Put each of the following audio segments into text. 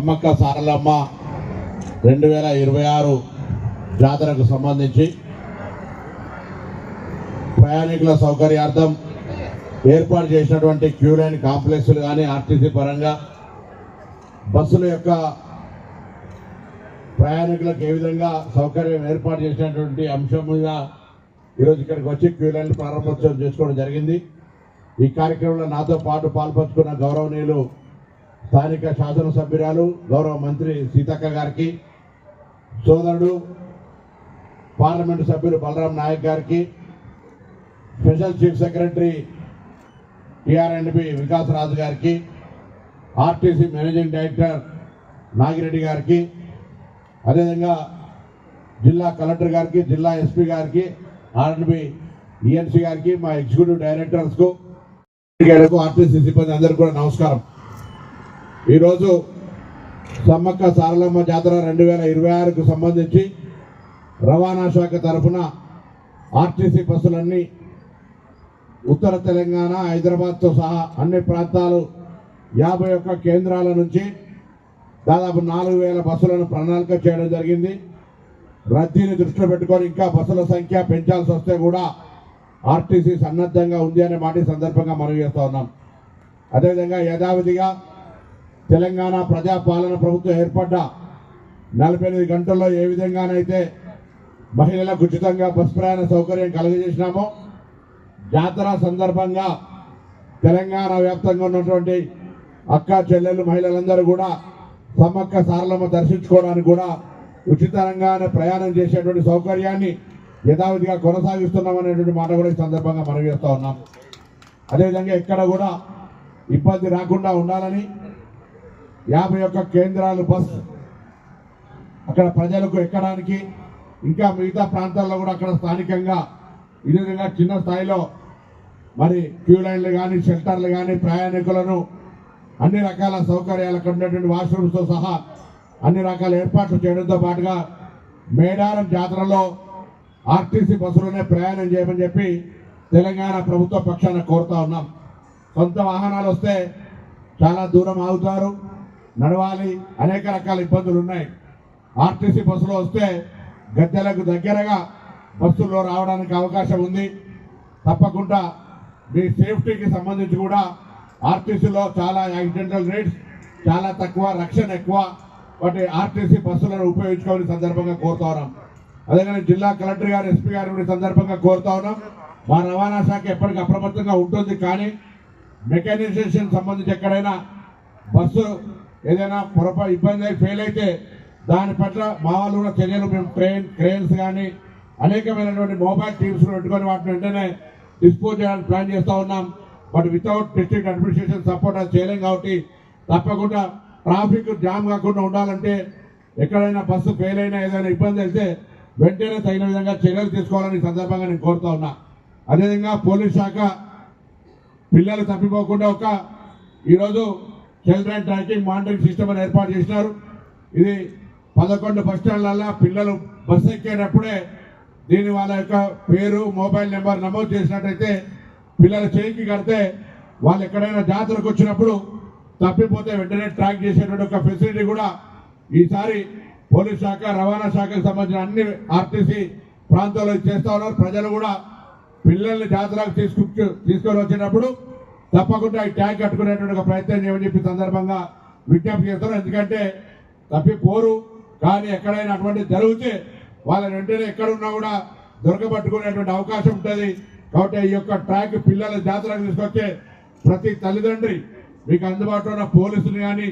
సమ్మక్క సారలమ్మ 2026 జాతరకు సంబంధించి ప్రయాణికుల సౌకర్యార్థం ఏర్పాటు చేసినటువంటి క్యూ లైన్ కాంప్లెక్స్లు కానీ ఆర్టీసీ పరంగా బస్సుల యొక్క ప్రయాణికులకు ఏ విధంగా సౌకర్యం ఏర్పాటు చేసినటువంటి అంశం మీద ఈరోజు ఇక్కడికి వచ్చి క్యూ లైన్లు ప్రారంభోత్సవం చేసుకోవడం జరిగింది. ఈ కార్యక్రమంలో నాతో పాటు పాల్పంచుకున్న గౌరవనీయులు స్థానిక శాసనసభ్యురాలు గౌరవ మంత్రి సీతక్క గారికి, సోదరుడు పార్లమెంటు సభ్యులు బలరాం నాయక్ గారికి, స్పెషల్ చీఫ్ సెక్రటరీ టిఆర్ఎండ్బి వికాస్ రాజు గారికి, ఆర్టీసీ మేనేజింగ్ డైరెక్టర్ నాగిరెడ్డి గారికి, అదేవిధంగా జిల్లా కలెక్టర్ గారికి, జిల్లా ఎస్పీ గారికి, ఆర్ఎండ్బి ఈఎన్సీ గారికి, మా ఎగ్జిక్యూటివ్ డైరెక్టర్స్కు, ఆర్టీసీ సిబ్బంది అందరికీ కూడా నమస్కారం. ఈరోజు సమ్మక్క సారలమ్మ జాతర 2026కు సంబంధించి రవాణా శాఖ తరఫున ఆర్టీసీ బస్సులన్నీ ఉత్తర తెలంగాణ, హైదరాబాద్తో సహా అన్ని ప్రాంతాలు 51 కేంద్రాల నుంచి దాదాపు 4000 బస్సులను ప్రణాళిక చేయడం జరిగింది. రద్దీని దృష్టిలో పెట్టుకొని ఇంకా బస్సుల సంఖ్య పెంచాల్సి వస్తే కూడా ఆర్టీసీ సన్నద్ధంగా ఉంది అనే మాట సందర్భంగా మనవి చేస్తూ ఉన్నాం. అదేవిధంగా యథావిధిగా తెలంగాణ ప్రజాపాలన ప్రభుత్వం ఏర్పడ్డ 48 గంటల్లో ఏ విధంగానైతే మహిళలకు ఉచితంగా బస్ ప్రయాణ సౌకర్యం కలుగజేసినామో, జాతర సందర్భంగా తెలంగాణ వ్యాప్తంగా ఉన్నటువంటి అక్క చెల్లెళ్ళు మహిళలందరూ కూడా సమ్మక్క సారలమ్మ దర్శించుకోవడానికి కూడా ఉచితంగానే ప్రయాణం చేసేటువంటి సౌకర్యాన్ని యథావిధిగా కొనసాగిస్తున్నామనేటువంటి మాట కూడా ఈ సందర్భంగా మనవి చేస్తూ ఉన్నాం. అదేవిధంగా ఎక్కడ కూడా ఇబ్బంది రాకుండా ఉండాలని 51 కేంద్రాలు బస్ అక్కడ ప్రజలకు ఎక్కడానికి, ఇంకా మిగతా ప్రాంతాల్లో కూడా అక్కడ స్థానికంగా ఈ విధంగా చిన్న స్థాయిలో మరి క్యూ లైన్లు కానీ, షెల్టర్లు కానీ, ప్రయాణికులను అన్ని రకాల సౌకర్యాలు అక్కడ ఉన్నటువంటి వాష్రూమ్స్తో సహా అన్ని రకాల ఏర్పాట్లు చేయడంతో పాటుగా మేడారం జాతరలో ఆర్టీసీ బస్సులోనే ప్రయాణం చేయమని చెప్పి తెలంగాణ ప్రభుత్వ పక్షాన కోరుతా ఉన్నాం. సొంత వాహనాలు వస్తే చాలా దూరం ఆగుతారు, నడవాలి, అనేక రకాల ఇబ్బందులు ఉన్నాయి. ఆర్టీసీ బస్సులో వస్తే గద్దెలకు దగ్గరగా బస్సుల్లో రావడానికి అవకాశం ఉంది. తప్పకుండా మీ సేఫ్టీకి సంబంధించి కూడా ఆర్టీసీలో చాలా యాక్సిడెంటల్ రేట్స్ చాలా తక్కువ, రక్షణ ఎక్కువ. వాటి ఆర్టీసీ బస్సులను ఉపయోగించుకోవాలని సందర్భంగా కోరుతా ఉన్నాం. అదేవిధంగా జిల్లా కలెక్టర్ గారు, ఎస్పీ గారు సందర్భంగా కోరుతా ఉన్నాం. మా రవాణా శాఖ ఎప్పటికీ అప్రమత్తంగా ఉంటుంది, కానీ మెకానిజేషన్ సంబంధించి ఎక్కడైనా బస్సు ఏదైనా ఇబ్బంది అయి ఫెయిల్ అయితే దాని పట్ల మా వాళ్ళు కూడా చర్యలు మేము క్రేన్స్ కానీ అనేకమైనటువంటి మొబైల్ టీమ్స్ పెట్టుకొని వాటిని వెంటనే డిస్పోజ్ చేయడానికి ప్లాన్ చేస్తూ ఉన్నాం. But without district administration support అది చేయలేం. కాబట్టి తప్పకుండా ట్రాఫిక్ జామ్ కాకుండా ఉండాలంటే ఎక్కడైనా బస్సు ఫెయిల్ అయినా ఏదైనా ఇబ్బంది అయితే వెంటనే తగిన విధంగా చర్యలు తీసుకోవాలని సందర్భంగా నేను కోరుతా ఉన్నా. అదేవిధంగా పోలీస్ శాఖ పిల్లలు తప్పిపోకుండా ఈరోజు చిల్డ్రన్ ట్రాకింగ్ మానిటరింగ్ సిస్టమ్ అని ఏర్పాటు చేసినారు. ఇది 11 బస్ స్టాండ్లలో పిల్లలు బస్సు ఎక్కేటప్పుడే దీని వాళ్ళ యొక్క పేరు, మొబైల్ నెంబర్ నమోదు చేసినట్టయితే పిల్లల చేయికి కడితే వాళ్ళు ఎక్కడైనా జాతరకు వచ్చినప్పుడు తప్పిపోతే వెంటనే ట్రాక్ చేసేటువంటి ఒక ఫెసిలిటీ కూడా ఈసారి పోలీస్ శాఖ, రవాణా శాఖకు సంబంధించిన అన్ని ఆర్టీసీ ప్రాంతాల్లో చేస్తూ ఉన్నారు. ప్రజలు కూడా పిల్లల్ని జాతరకు తీసుకొని వచ్చినప్పుడు తప్పకుండా ఈ ట్యాగ్ కట్టుకునేటువంటి ఒక ప్రయత్నం చేయమని చెప్పి సందర్భంగా విజ్ఞప్తి చేస్తున్నారు. ఎందుకంటే తప్పిపోరు, కానీ ఎక్కడైనా అటువంటి జరిగితే వాళ్ళని వెంటనే ఎక్కడున్నా కూడా దొరకబట్టుకునేటువంటి అవకాశం ఉంటుంది. కాబట్టి ఈ యొక్క ట్రాక్ పిల్లల జాతరకు తీసుకొచ్చే ప్రతి తల్లిదండ్రి మీకు అందుబాటులో ఉన్న పోలీసుని కానీ,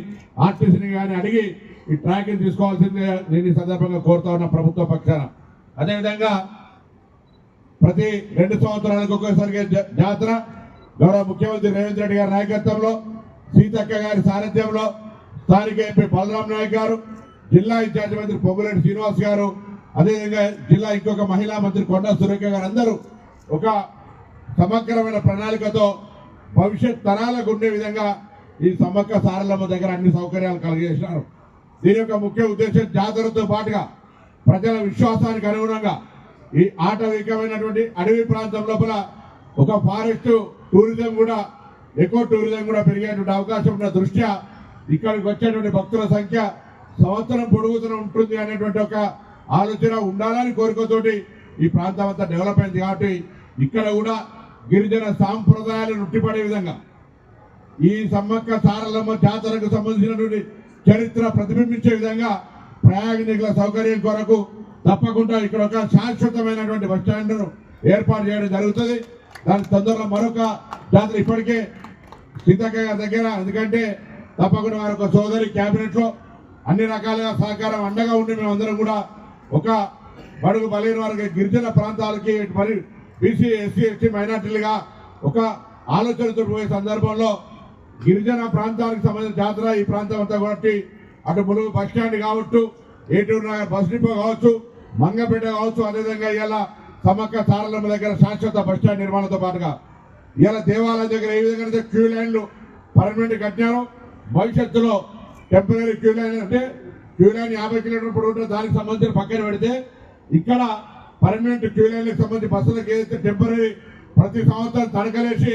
ఆర్టీసీని కానీ అడిగి ఈ ట్రాక్ని తీసుకోవాల్సిందే నేను ఈ సందర్భంగా కోరుతా ఉన్న ప్రభుత్వ పక్షాన. అదేవిధంగా ప్రతి 2 సంవత్సరాలకు ఒకేసారి జాతర గౌరవ ముఖ్యమంత్రి రేవంత్ రెడ్డి గారి నాయకత్వంలో, సీతక్క గారి సారథ్యంలో, స్థానిక ఎంపీ బలరాం నాయక్ గారు, జిల్లా ఇన్ఛార్జి మంత్రి పొంగులేటి శ్రీనివాస్ గారు, అదేవిధంగా జిల్లా ఇంకొక మహిళా మంత్రి కొండా సురేఖ గారు అందరూ ఒక సమగ్రమైన ప్రణాళికతో భవిష్యత్ తరాలకు ఉండే విధంగా ఈ సమ్మక్క సారలమ్మ దగ్గర అన్ని సౌకర్యాలు కలిగజేసినారు. దీని యొక్క ముఖ్య ఉద్దేశం జాతరతో పాటుగా ప్రజల విశ్వాసానికి అనుగుణంగా ఈ ఆటవికమైనటువంటి అడవి ప్రాంతం లోపల ఒక ఫారెస్ట్ టూరిజం కూడా, ఎకో టూరిజం కూడా పెరిగేటువంటి అవకాశం ఉన్న దృష్ట్యా ఇక్కడికి వచ్చేటువంటి భక్తుల సంఖ్య సంవత్సరం పొడుగుతూనే ఉంటుంది అనేటువంటి ఒక ఆలోచన ఉండాలని కోరికతోటి ఈ ప్రాంతం అంతా డెవలప్ అయింది. కాబట్టి ఇక్కడ కూడా గిరిజన సాంప్రదాయాలు ఉట్టిపడే విధంగా ఈ సమ్మక్క సారలమ్మ జాతరకు సంబంధించినటువంటి చరిత్ర ప్రతిబింబించే విధంగా ప్రయాణికుల సౌకర్యం కొరకు తప్పకుండా ఇక్కడ ఒక శాశ్వతమైనటువంటి బస్ స్టాండ్ను ఏర్పాటు చేయడం జరుగుతుంది. దాని తొందరలో మరొక జాతర ఇప్పటికే సీతక్క గారి దగ్గర, ఎందుకంటే తప్పకుండా వారి ఒక సోదరి క్యాబినెట్ లో అన్ని రకాలుగా సహకారం అండగా ఉండి మేమందరం కూడా ఒక బడుగు బలైన వారికి గిరిజన ప్రాంతాలకి మరి బీసీ ఎస్సీ ఎస్టీ మైనార్టీలుగా ఒక ఆలోచనతో పోయే సందర్భంలో గిరిజన ప్రాంతానికి సంబంధించిన జాతర ఈ ప్రాంతం అంతా కాబట్టి అటు ములుగు బస్ స్టాండ్ కావచ్చు, ఏటూరు నగర్ బస్ డిపో కావచ్చు, మంగపేట కావచ్చు, అదేవిధంగా ఇవాళ సమ్మక్క సారలమ్మ దగ్గర శాశ్వత బస్ స్టాండ్ నిర్మాణంతో పాటుగా ఇవాళ దేవాలయం దగ్గర ఏ విధంగా క్యూ లైన్లు పర్మనెంట్ కట్టినారో భవిష్యత్తులో టెంపరీ క్యూ లైన్ అంటే క్యూ లైన్ 50 కిలోమీటర్ పొడవు దానికి సంబంధించిన పక్కన పెడితే ఇక్కడ పర్మనెంట్ క్యూ లైన్కి సంబంధించి బస్సులకు ఏదైతే టెంపరీ ప్రతి సంవత్సరం తడకలేసి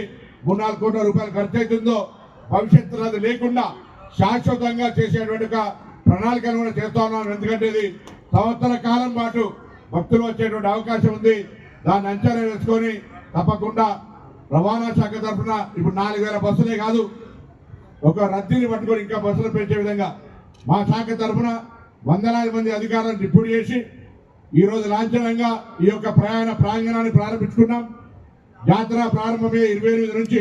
3-4 కోట్ల రూపాయలు ఖర్చు అవుతుందో భవిష్యత్తులో అది లేకుండా శాశ్వతంగా చేసేటువంటి ఒక ప్రణాళికను కూడా చేస్తా ఉన్నాం. ఎందుకంటే ఇది సంవత్సర కాలం పాటు భక్తులు వచ్చేటువంటి అవకాశం ఉంది. దాన్ని అంచనా వేసుకొని తప్పకుండా రవాణా శాఖ తరఫున ఇప్పుడు 4000 బస్సులే కాదు, ఒక రద్దీని పట్టుకొని ఇంకా బస్సులు పెంచే విధంగా మా శాఖ తరఫున వందలాది మంది అధికారులను డిప్యూట్ చేసి ఈరోజు లాంఛనంగా ఈ యొక్క ప్రయాణ ప్రాంగణాన్ని ప్రారంభించుకున్నాం. జాతర ప్రారంభమే 28 నుంచి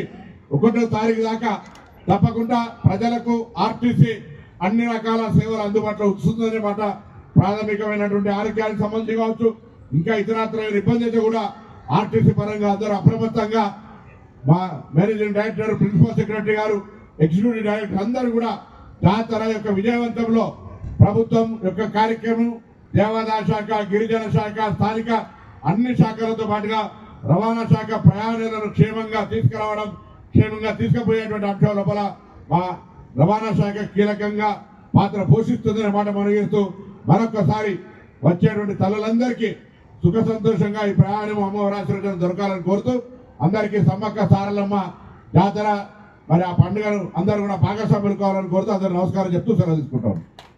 1వ తారీఖు దాకా తప్పకుండా ప్రజలకు ఆర్టీసీ అన్ని రకాల సేవలు అందుబాటులో ఉంచుతుందనే మాట ప్రాథమికమైనటువంటి ఆరోగ్యానికి సంబంధించి కావచ్చు, ఇంకా ఇతరత్ర ఇబ్బంది అయితే కూడా ఆర్టీసీ పరంగా అందరూ అప్రమత్తంగా మా మేనేజింగ్ డైరెక్టర్, ప్రిన్సిపల్ సెక్రటరీ గారు, ఎగ్జిక్యూటివ్ డైరెక్టర్ అందరూ కూడా జాతర యొక్క విజయవంతంలో ప్రభుత్వం యొక్క కార్యక్రమం దేవాదాయ శాఖ, గిరిజన శాఖ, స్థానిక అన్ని శాఖలతో పాటుగా రవాణా శాఖ ప్రయాణికులను క్షేమంగా తీసుకురావడం, క్షేమంగా తీసుకుపోయేటువంటి అంశాల లోపల మా రవాణా శాఖ కీలకంగా పాత్ర పోషిస్తుందనే మాట మనగిస్తూ మరొకసారి వచ్చేటువంటి తల్లులందరికీ సుఖ సంతోషంగా ఈ ప్రయాణం అమ్మవారి ఆశీర్వాదం దొరకాలని కోరుతూ అందరికీ సమ్మక్క సారలమ్మ జాతర మరి ఆ పండుగను అందరూ కూడా భాగస్వాములు కావాలని కోరుతూ అందరూ నమస్కారం చెప్తూ సెలవు తీసుకుంటాం.